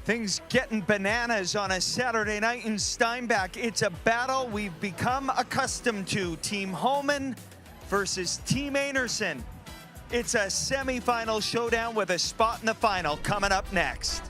Things getting bananas on a Saturday night in Steinbach. It's a battle we've become accustomed to. Team Homan versus Team Einarson. It's a semifinal showdown with a spot in the final coming up next.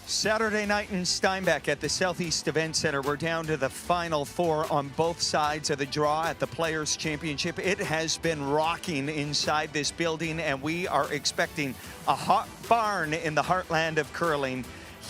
Saturday night in Steinbach at the Southeast Event Center. We're down to the final four on both sides of the draw at the Players' Championship. It has been rocking inside this building, and we are expecting a hot barn in the heartland of curling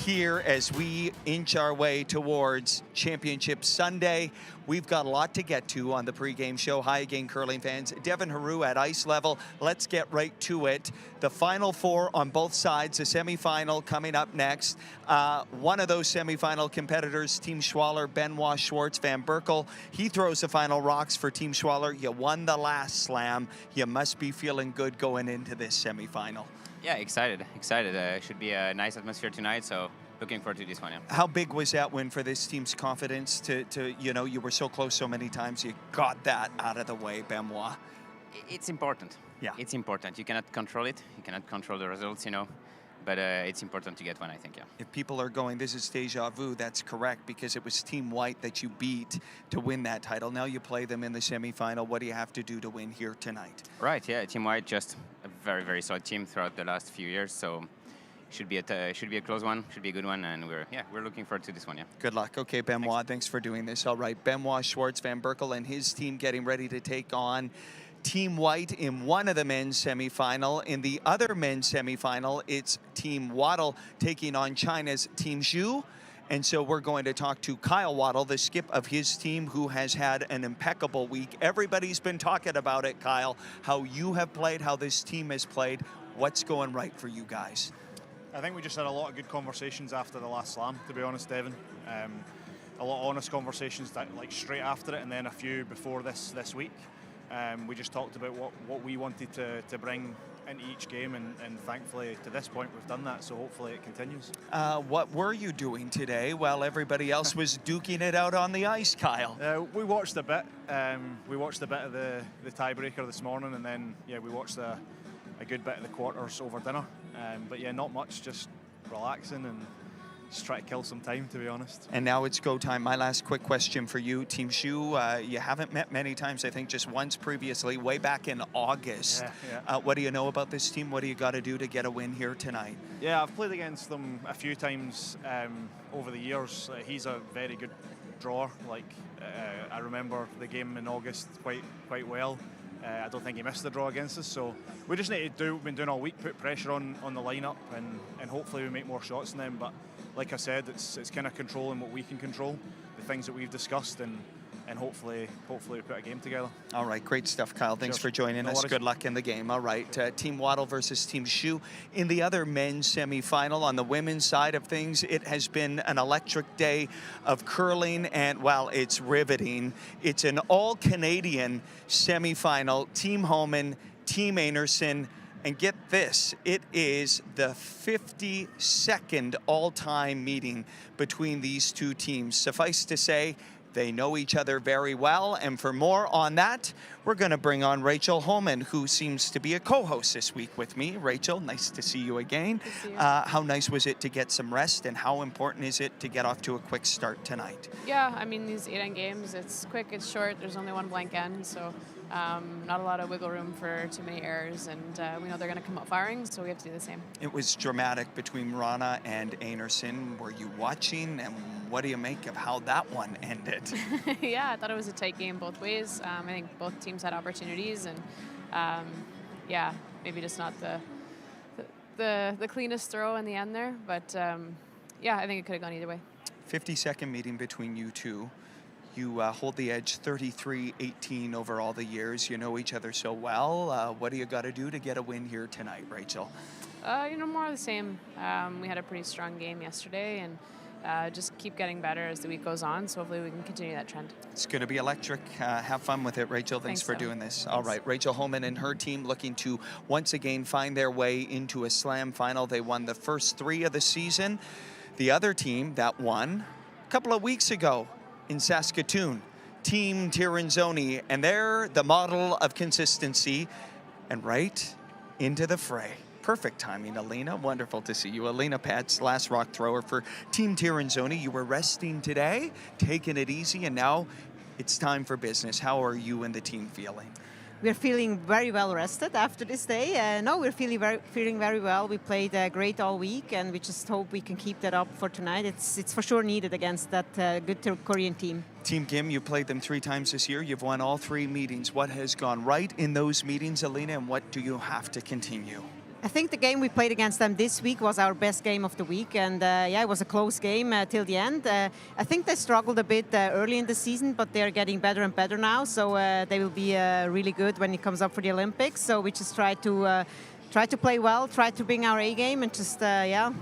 here as we inch our way towards Championship Sunday. We've got a lot to get to on the pregame show. Hi again, curling fans. Devin Heroux at ice level. Let's get right to it. The final four on both sides, the semifinal coming up next. One of those semifinal competitors, Team Schwaller, Benoit Schwartz Van Berkel. He throws the final rocks for Team Schwaller. You won the last slam. You must be feeling good going into this semifinal. Yeah, excited. Should be a nice atmosphere tonight, so looking forward to this one. Yeah. How big was that win for this team's confidence to you know, you were so close so many times, you got that out of the way, Benoit? It's important. Yeah. It's important. You cannot control it. You cannot control the results, you know. But it's important to get one, I think, yeah. If people are going, this is deja vu, that's correct, because it was Team White that you beat to win that title. Now you play them in the semifinal. What do you have to do to win here tonight? Right, yeah. Team White, just a very, very solid team throughout the last few years, so should be a close one, should be a good one, and we're looking forward to this one, yeah. Good luck. Okay, Benoit, thanks for doing this. All right, Benoit Schwartz Van Berkel and his team getting ready to take on Team White in one of the men's semifinal. In the other men's semifinal, it's Team Waddle taking on China's Team Zhu. And so we're going to talk to Kyle Waddle, the skip of his team, who has had an impeccable week. Everybody's been talking about it, Kyle, how you have played, how this team has played. What's going right for you guys? I think we just had a lot of good conversations after the last slam, to be honest, Devin. A lot of honest conversations that, like, straight after it, and then a few before this week. We just talked about what we wanted to bring into each game, and thankfully to this point we've done that, so hopefully it continues. What were you doing today while everybody else was duking it out on the ice, Kyle? We watched a bit. We watched a bit of the tiebreaker this morning, and then we watched a good bit of the quarters over dinner. But yeah, not much, just relaxing and just try to kill some time, to be honest. And now it's go time. My last quick question for you, Team Zhu. You haven't met many times, I think just once previously, way back in August. Yeah. What do you know about this team? What do you got to do to get a win here tonight? Yeah, I've played against them a few times over the years. He's a very good drawer. I remember the game in August quite well. I don't think he missed the draw against us, so we just need to do what we've been doing all week, put pressure on the lineup, and hopefully we make more shots than them. But like I said, it's kind of controlling what we can control, the things that we've discussed, and hopefully we put a game together. All right, great stuff, Kyle. Thanks for joining us. Good luck in the game. All right, Team Waddle versus Team Zhu. In the other men's semifinal, on the women's side of things, it has been an electric day of curling, and, well, it's riveting. It's an all-Canadian semifinal. Team Homan, Team Einarson, and get this, it is the 52nd all-time meeting between these two teams. Suffice to say, they know each other very well, and for more on that, we're going to bring on Rachel Homan, who seems to be a co-host this week with me. Rachel, nice to see you again. Good to see you. How nice was it to get some rest, and how important is it to get off to a quick start tonight? Yeah, I mean, these 8-end games, it's quick, it's short, there's only one blank end, so Not a lot of wiggle room for too many errors, and we know they're going to come out firing, so we have to do the same. It was dramatic between Rana and Einarson. Were you watching, and what do you make of how that one ended? Yeah, I thought it was a tight game both ways. I think both teams had opportunities, and yeah, maybe just not the cleanest throw in the end there, but yeah, I think it could have gone either way. 52nd meeting between you two. You hold the edge 33-18 over all the years. You know each other so well. What do you got to do to get a win here tonight, Rachel? More of the same. We had a pretty strong game yesterday, and just keep getting better as the week goes on, so hopefully we can continue that trend. It's going to be electric. Have fun with it, Rachel. Thanks for doing this. Thanks. All right, Rachel Homan and her team looking to once again find their way into a slam final. They won the first 3 of the season. The other team that won a couple of weeks ago in Saskatoon, Team Tirinzoni, and they're the model of consistency and right into the fray. Perfect timing, Alina. Wonderful to see you. Alina Pats, last rock thrower for Team Tirinzoni. You were resting today, taking it easy, and now it's time for business. How are you and the team feeling? We're feeling very well rested after this day. No, we're feeling very well. We played great all week, and we just hope we can keep that up for tonight. It's for sure needed against that good Korean team. Team Kim, you played them 3 times this year. You've won all 3 meetings. What has gone right in those meetings, Alina, and what do you have to continue? I think the game we played against them this week was our best game of the week, and yeah, it was a close game till the end. I think they struggled a bit early in the season, but they're getting better and better now, so they will be really good when it comes up for the Olympics. So we just try to play well, try to bring our A game, and just yeah,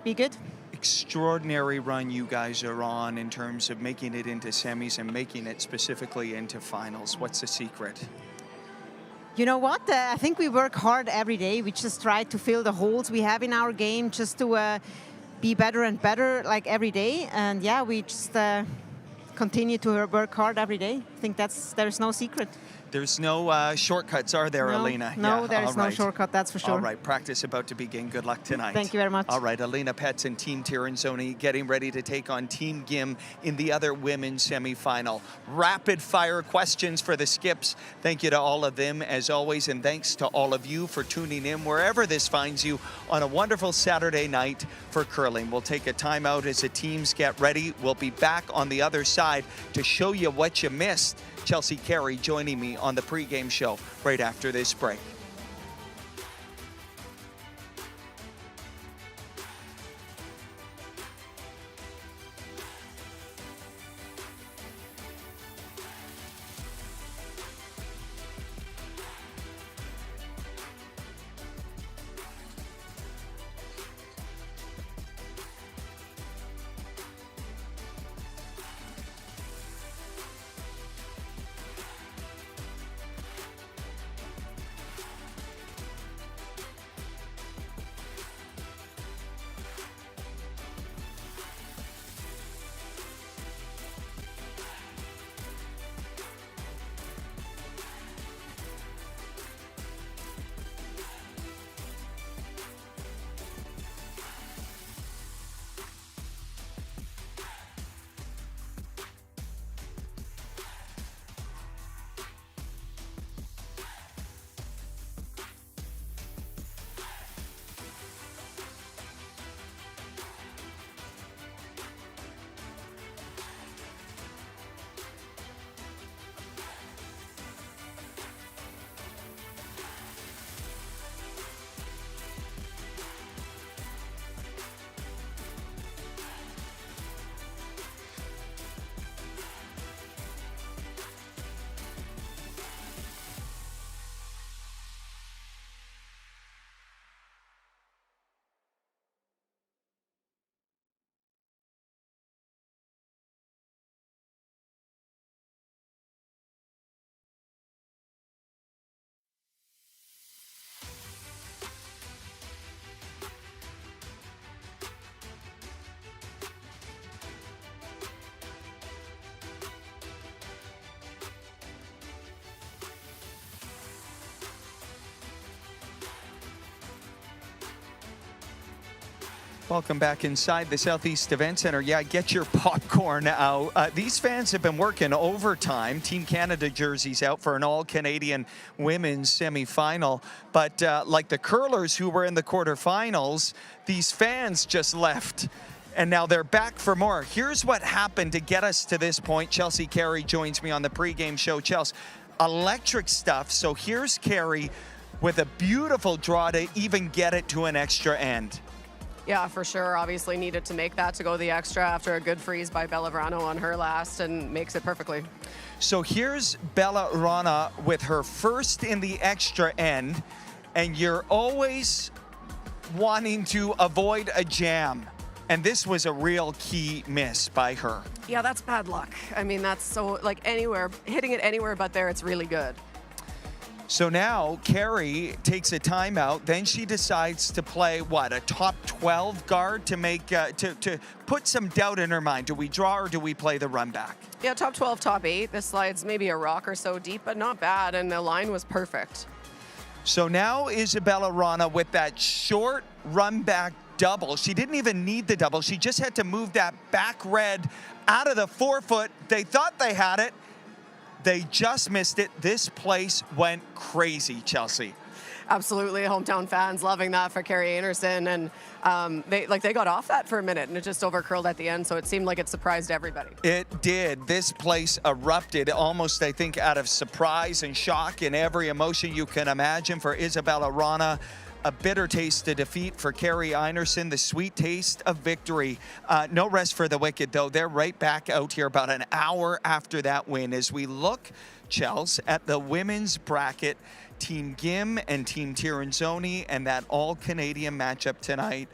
be good. Extraordinary run you guys are on in terms of making it into semis and making it specifically into finals. What's the secret? You know what? I think we work hard every day. We just try to fill the holes we have in our game, just to be better and better, like every day. And yeah, we just continue to work hard every day. I think there's no secret. There's no shortcuts, are there, Alina? No, yeah, there's no shortcut, that's for sure. All right, practice about to begin. Good luck tonight. Thank you very much. All right, Alina Petz and Team Tirinzoni getting ready to take on Team Gim in the other women's semifinal. Rapid fire questions for the skips. Thank you to all of them, as always, and thanks to all of you for tuning in wherever this finds you on a wonderful Saturday night for curling. We'll take a timeout as the teams get ready. We'll be back on the other side to show you what you missed. Chelsea Carey joining me on the pregame show right after this break. Welcome back inside the Southeast Event Center. Yeah, get your popcorn out. These fans have been working overtime. Team Canada jerseys out for an all-Canadian women's semifinal. But like the curlers who were in the quarterfinals, these fans just left. And now they're back for more. Here's what happened to get us to this point. Chelsea Carey joins me on the pregame show. Chelsea, electric stuff. So here's Carey with a beautiful draw to even get it to an extra end. Yeah, for sure. Obviously needed to make that to go the extra after a good freeze by Bella Verano on her last, and makes it perfectly. So here's Bella Rana with her first in the extra end, and you're always wanting to avoid a jam. And this was a real key miss by her. Yeah, that's bad luck. I mean, that's so, like, anywhere, hitting it anywhere but there, it's really good. So now Carey takes a timeout. Then she decides to play what, a top 12 guard to make to put some doubt in her mind. Do we draw or do we play the run back? Yeah, top 12, top 8. This slide's maybe a rock or so deep, but not bad, and the line was perfect. So now Isabella Rana with that short run back double. She didn't even need the double. She just had to move that back red out of the forefoot. They thought they had it. They just missed it. This place went crazy, Chelsea. Absolutely, hometown fans loving that for Carrie Anderson, and they got off that for a minute, and it just overcurled at the end, so it seemed like it surprised everybody. It did. This place erupted almost, I think, out of surprise and shock and every emotion you can imagine for Isabella Rana. A bitter taste of defeat for Carrie Anderson, the sweet taste of victory. No rest for the wicked, though. They're right back out here about an hour after that win. As we look, Chels, at the women's bracket, Team Gim and Team Tirinzoni, and that all-Canadian matchup tonight.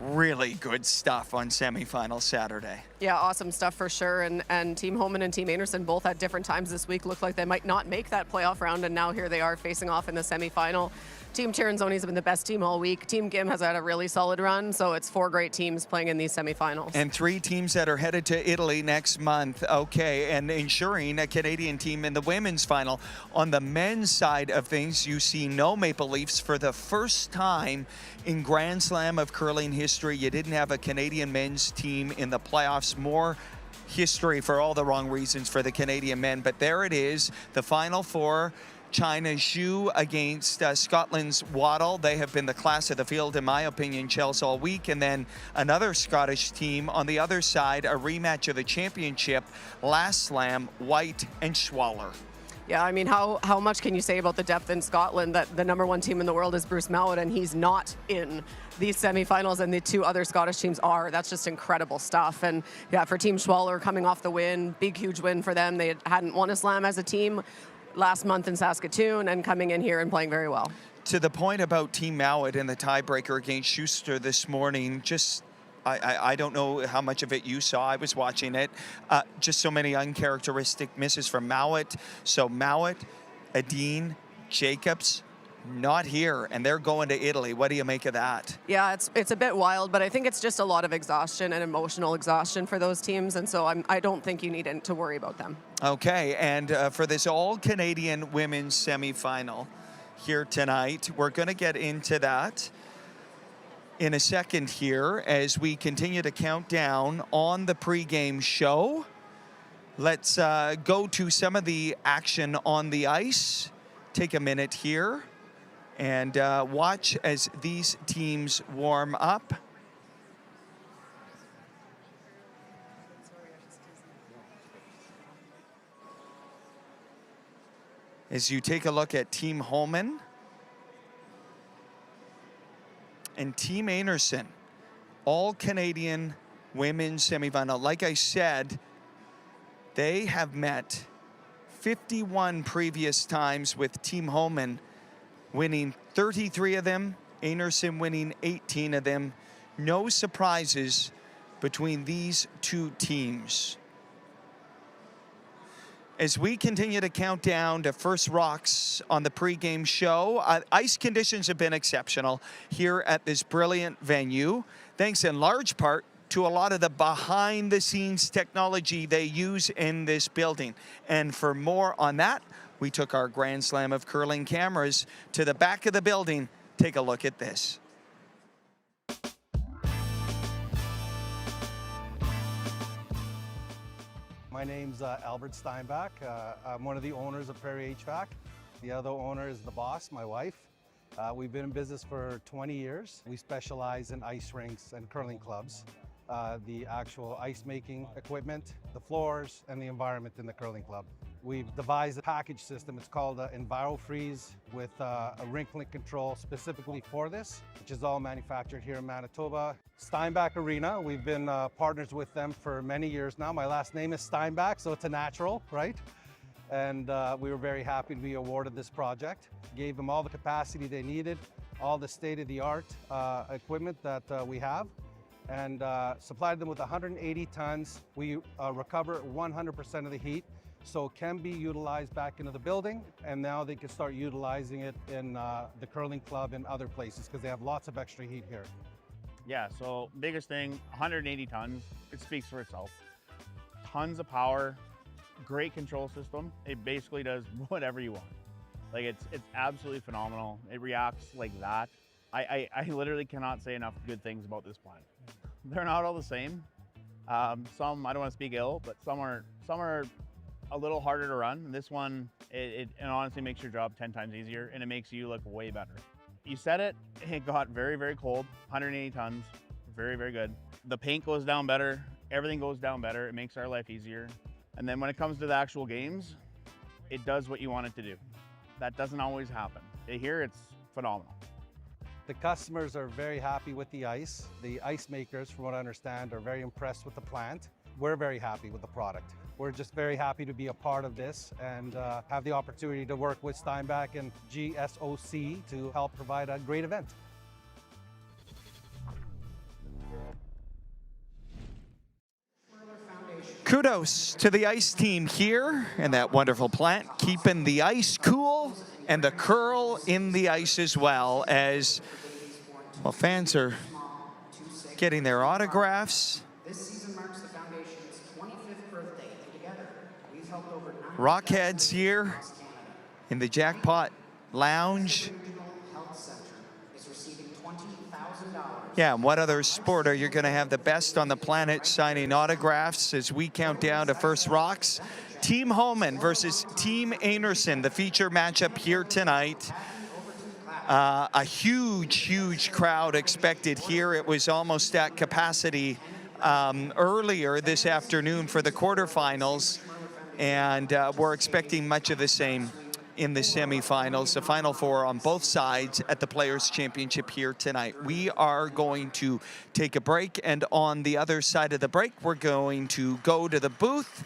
Really good stuff on semifinal Saturday. Yeah, awesome stuff for sure. And Team Homan and Team Anderson both at different times this week looked like they might not make that playoff round, and now here they are facing off in the semifinal. Team Tirinzoni's been the best team all week. Team Gim has had a really solid run, so it's 4 great teams playing in these semifinals. And 3 teams that are headed to Italy next month. Okay, and ensuring a Canadian team in the women's final. On the men's side of things, you see no Maple Leafs for the first time in Grand Slam of curling history. You didn't have a Canadian men's team in the playoffs. More history for all the wrong reasons for the Canadian men, but there it is, the Final Four. China's Zhu against Scotland's Waddle. They have been the class of the field, in my opinion, Chelsea, all week. And then another Scottish team on the other side, a rematch of the championship, last slam, White and Schwaller. Yeah, I mean, how much can you say about the depth in Scotland that the #1 team in the world is Bruce Mowat, and he's not in these semifinals, and the 2 other Scottish teams are. That's just incredible stuff. And yeah, for Team Schwaller coming off the win, big, huge win for them. They hadn't won a slam as a team last month in Saskatoon, and coming in here and playing very well. To the point about Team Mowat and the tiebreaker against Schuster this morning, just I don't know how much of it you saw. I was watching it. Just so many uncharacteristic misses from Mowat. So Mowat, Adine, Jacobs, not here, and they're going to Italy. What do you make of that? Yeah, it's a bit wild, but I think it's just a lot of exhaustion and emotional exhaustion for those teams, and so I don't think you need to worry about them. Okay, and for this all-Canadian women's semifinal here tonight, we're going to get into that in a second here as we continue to count down on the pregame show. Let's go to some of the action on the ice. Take a minute here and watch as these teams warm up. As you take a look at Team Holman and Team Anderson, all Canadian women's semifinal. Like I said, they have met 51 previous times, with Team Holman winning 33 of them, Anderson winning 18 of them. No surprises between these 2 teams. As we continue to count down to first rocks on the pregame show, ice conditions have been exceptional here at this brilliant venue, thanks in large part to a lot of the behind-the-scenes technology they use in this building. And for more on that, we took our Grand Slam of curling cameras to the back of the building. Take a look at this. My name's Albert Steinbach. I'm one of the owners of Prairie HVAC. The other owner is the boss, my wife. We've been in business for 20 years. We specialize in ice rinks and curling clubs, the actual ice making equipment, the floors, and the environment in the curling club. We've devised a package system. It's called EnviroFreeze with a rink link control specifically for this, which is all manufactured here in Manitoba. Steinbach Arena, we've been partners with them for many years now. My last name is Steinbach, so it's a natural, right? And we were very happy to be awarded this project. Gave them all the capacity they needed, all the state-of-the-art equipment that we have, and supplied them with 180 tons. We recover 100% of the heat, so it can be utilized back into the building, and now they can start utilizing it in the curling club and other places because they have lots of extra heat here. Yeah, so biggest thing, 180 tons, it speaks for itself. Tons of power, great control system. It basically does whatever you want. Like it's absolutely phenomenal. It reacts like that. I literally cannot say enough good things about this plant. They're not all the same. Some, I don't want to speak ill, but some are a little harder to run. This one, it honestly makes your job 10 times easier, and it makes you look way better. You set it, it got very, very cold, 180 tons, very, very good. The paint goes down better, everything goes down better, it makes our life easier. And then when it comes to the actual games, it does what you want it to do. That doesn't always happen. Here, it's phenomenal. The customers are very happy with the ice. The ice makers, from what I understand, are very impressed with the plant. We're very happy with the product. We're just very happy to be a part of this and have the opportunity to work with Steinbach and GSOC to help provide a great event. Kudos to the ice team here and that wonderful plant, keeping the ice cool and the curl in the ice as well, as well, fans are getting their autographs. Rockheads here in the Jackpot Lounge. Yeah, and what other sport are you going to have the best on the planet signing autographs as we count down to first rocks? Team Homan versus Team Einarson, the feature matchup here tonight. A huge crowd expected here. It was almost at capacity earlier this afternoon for the quarterfinals, and we're expecting much of the same in the semifinals, the Final Four on both sides at the Players' Championship here tonight. We are going to take a break, and on the other side of the break, we're going to go to the booth,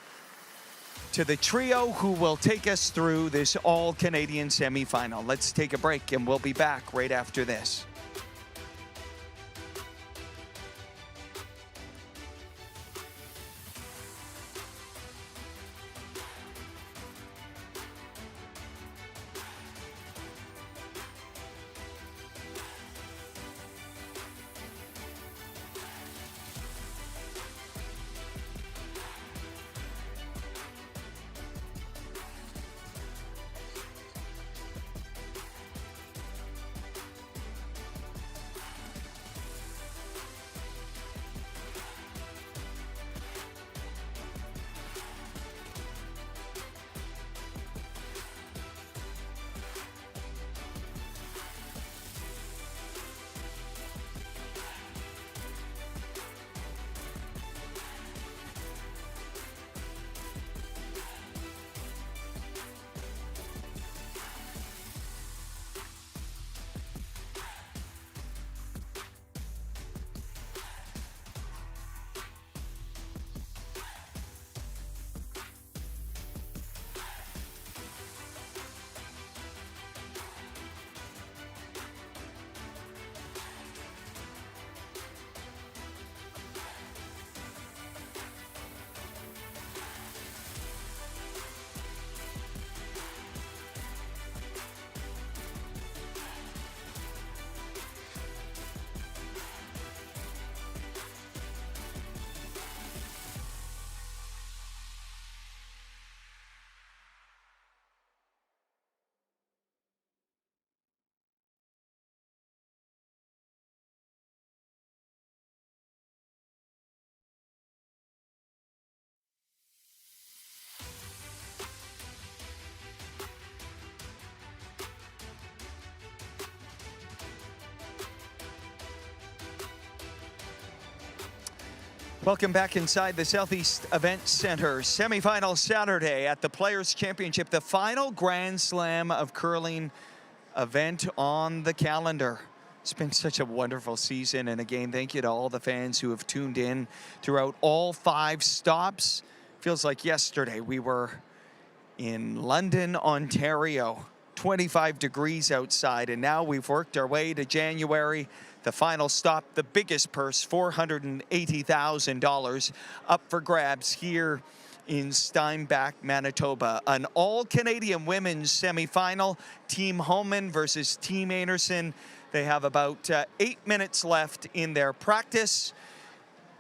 to the trio who will take us through this all-Canadian semifinal. Let's take a break, and we'll be back right after this. Welcome back inside the Southeast Event Center. Semifinal Saturday at the Players' Championship, the final Grand Slam of curling event on the calendar. It's been such a wonderful season, and again, thank you to all the fans who have tuned in throughout all 5 stops. Feels like yesterday we were in London, Ontario, 25 degrees outside, and now we've worked our way to January. The final stop, the biggest purse, $480,000 up for grabs here in Steinbach, Manitoba. An all-Canadian women's semifinal, Team Homan versus Team Anderson. They have about 8 minutes left in their practice.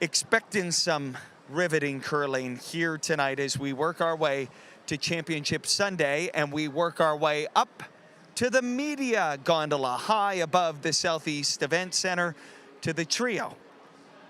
Expecting some riveting curling here tonight as we work our way to Championship Sunday, and we work our way up to the media gondola high above the Southeast Event Center to the trio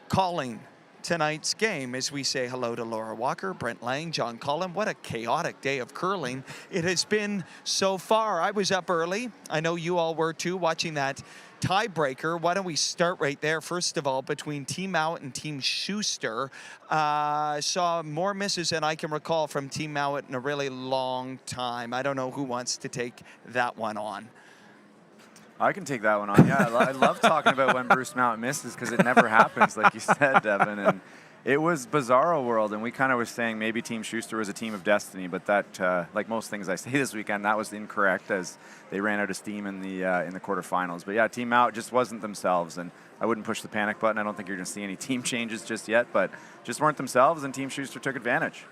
calling tonight's game as we say hello to Laura Walker, Brent Lang, John Cullen. What a chaotic day of curling it has been so far. I was up early. I know you all were too, watching that tiebreaker. Why don't we start right there, first of all, between Team Mowat and Team Schuster. Saw more misses than I can recall from Team Mowat in a really long time. I don't know who wants to take that one on. I can take that one on. Yeah, I love talking about when Bruce Mowat misses because it never happens, like you said, Devin. And it was bizarro world, and we kind of were saying maybe Team Schuster was a team of destiny, but that, like most things I say this weekend, that was incorrect as they ran out of steam in the quarterfinals. But yeah, Team Mowat just wasn't themselves, and I wouldn't push the panic button. I don't think you're going to see any team changes just yet, but just weren't themselves, and Team Schuster took advantage.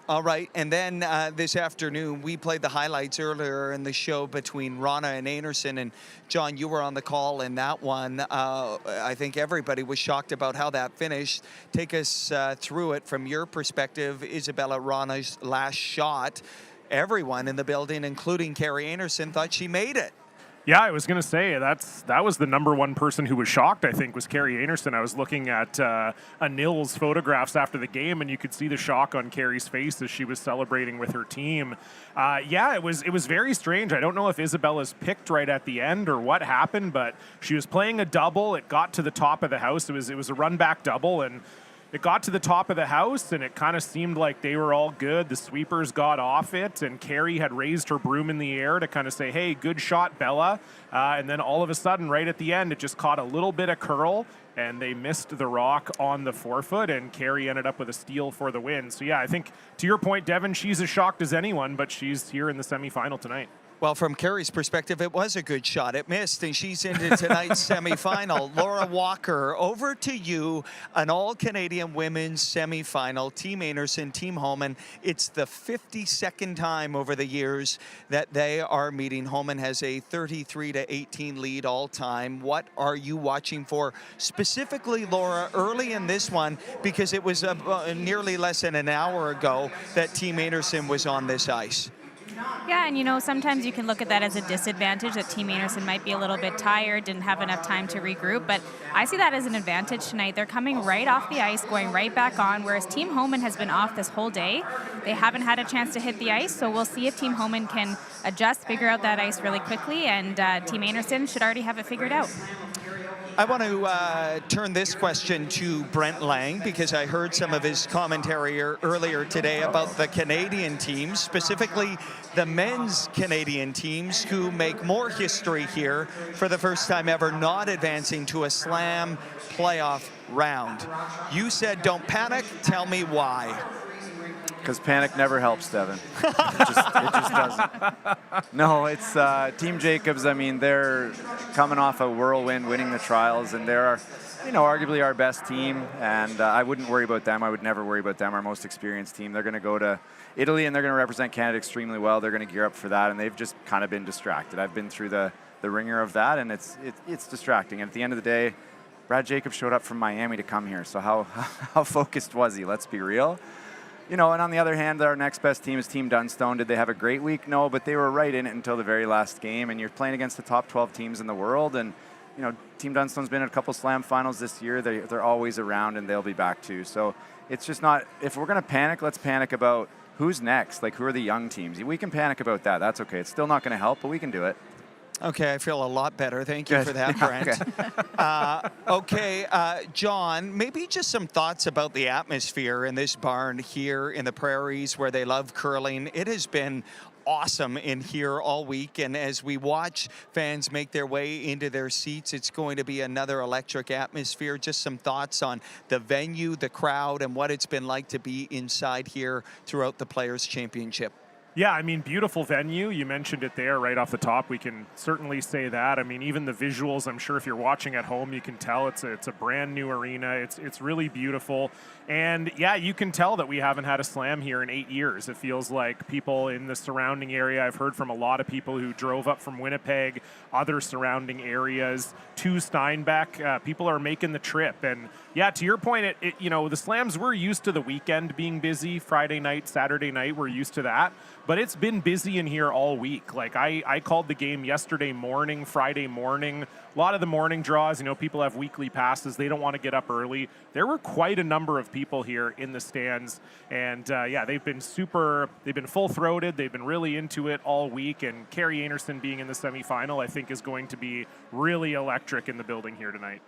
All right, and then this afternoon, we played the highlights earlier in the show between Rana and Anderson, and John, you were on the call in that one. I think everybody was shocked about how that finished. Take us through it from your perspective. Isabella Rana's last shot, everyone in the building, including Carrie Anderson, thought she made it. Yeah, I was going to say that was the number one person who was shocked, I think, was Carrie Anderson. I was looking at Anil's photographs after the game, and you could see the shock on Carrie's face as she was celebrating with her team. Yeah, it was very strange. I don't know if Isabella's picked right at the end or what happened, but she was playing a double. It got to the top of the house. It was a run-back double, and it got to the top of the house, and it kind of seemed like they were all good. The sweepers got off it, and Carrie had raised her broom in the air to kind of say, hey, good shot, Bella. And then all of a sudden, right at the end, it just caught a little bit of curl, and they missed the rock on the forefoot, and Carrie ended up with a steal for the win. So, yeah, I think, to your point, Devin, she's as shocked as anyone, but she's here in the semifinal tonight. Well, from Carrie's perspective, it was a good shot. It missed, and she's into tonight's semifinal. Laura Walker, over to you. An all-Canadian women's semifinal. Team Anderson, Team Homan. It's the 52nd time over the years that they are meeting. Homan has a 33-18 lead all-time. What are you watching for specifically, Laura, early in this one? Because it was nearly less than an hour ago that Team Anderson was on this ice. Yeah, and you know, sometimes you can look at that as a disadvantage, that Team Anderson might be a little bit tired, didn't have enough time to regroup, but I see that as an advantage tonight. They're coming right off the ice, going right back on, whereas Team Homan has been off this whole day. They haven't had a chance to hit the ice, so we'll see if Team Homan can adjust, figure out that ice really quickly, and Team Anderson should already have it figured out. I want to turn this question to Brent Lang because I heard some of his commentary earlier today about the Canadian teams, specifically the men's Canadian teams who make more history here for the first time ever, not advancing to a slam playoff round. You said don't panic. Tell me why. Because panic never helps, Devin. It just doesn't. No, it's Team Jacobs. I mean, they're coming off a whirlwind, winning the trials, and they're, arguably our best team. And I wouldn't worry about them. I would never worry about them. Our most experienced team. They're going to go to Italy, and they're going to represent Canada extremely well. They're going to gear up for that, and they've just kind of been distracted. I've been through the ringer of that, and it's distracting. And at the end of the day, Brad Jacobs showed up from Miami to come here. So how focused was he? Let's be real. And on the other hand, our next best team is Team Dunstone. Did they have a great week? No, but they were right in it until the very last game. And you're playing against the top 12 teams in the world. And, Team Dunstone's been in a couple slam finals this year. They're always around, and they'll be back too. So it's just not, if we're going to panic, let's panic about who's next. Like, who are the young teams? We can panic about that. That's okay. It's still not going to help, but we can do it. Okay, I feel a lot better. Thank you for that, Brent. John, maybe just some thoughts about the atmosphere in this barn here in the Prairies where they love curling. It has been awesome in here all week, and as we watch fans make their way into their seats, it's going to be another electric atmosphere. Just some thoughts on the venue, the crowd, and what it's been like to be inside here throughout the Players' Championship. Yeah, I mean, beautiful venue. You mentioned it there right off the top. We can certainly say that. I mean, even the visuals, I'm sure if you're watching at home, you can tell it's a brand new arena. It's really beautiful. And yeah, you can tell that we haven't had a slam here in 8 years. It feels like people in the surrounding area, I've heard from a lot of people who drove up from Winnipeg, other surrounding areas to Steinbach. People are making the trip. And yeah, to your point, the slams, we're used to the weekend being busy. Friday night, Saturday night, we're used to that. But it's been busy in here all week. Like I called the game yesterday morning, Friday morning. A lot of the morning draws, people have weekly passes. They don't want to get up early. There were quite a number of people here in the stands. And they've been full-throated. They've been really into it all week. And Carrie Anderson being in the semifinal, I think, is going to be really electric in the building here tonight.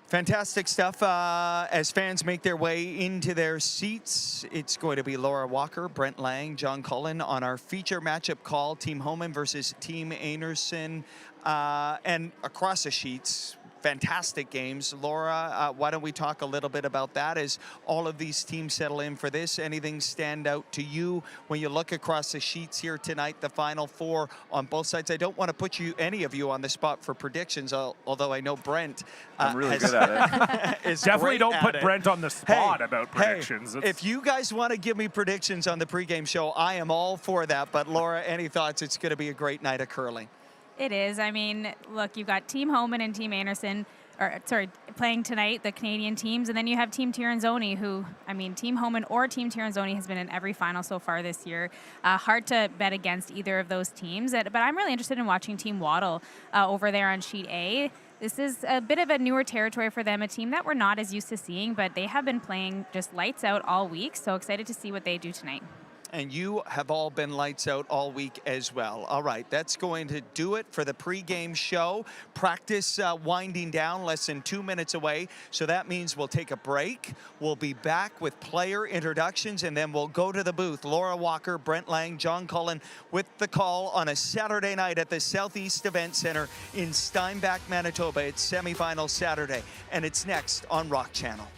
Fantastic stuff. As fans make their way into their seats, it's going to be Laura Walker, Brent Lang, John Cullen on our feature matchup call, Team Homan versus Team Anderson. And across the sheets, fantastic games. Laura, why don't we talk a little bit about that as all of these teams settle in for this? Anything stand out to you when you look across the sheets here tonight, the Final Four on both sides? I don't want to put any of you on the spot for predictions, although I know Brent I'm really good at it. Definitely don't put Brent on the spot about predictions. Hey, if you guys want to give me predictions on the pregame show, I am all for that. But Laura, any thoughts? It's going to be a great night of curling. It is. I mean, look, you've got Team Homan and Team Anderson, playing tonight, the Canadian teams, and then you have Team Tiranzoni, who, Team Homan or Team Tiranzoni has been in every final so far this year. Hard to bet against either of those teams, but I'm really interested in watching Team Waddle over there on Sheet A. This is a bit of a newer territory for them, a team that we're not as used to seeing, but they have been playing just lights out all week, so excited to see what they do tonight. And you have all been lights out all week as well. All right, that's going to do it for the pregame show. Practice winding down, less than 2 minutes away. So that means we'll take a break. We'll be back with player introductions, and then we'll go to the booth. Laura Walker, Brent Lang, John Cullen with the call on a Saturday night at the Southeast Event Center in Steinbach, Manitoba. It's semifinal Saturday, and it's next on Rock Channel.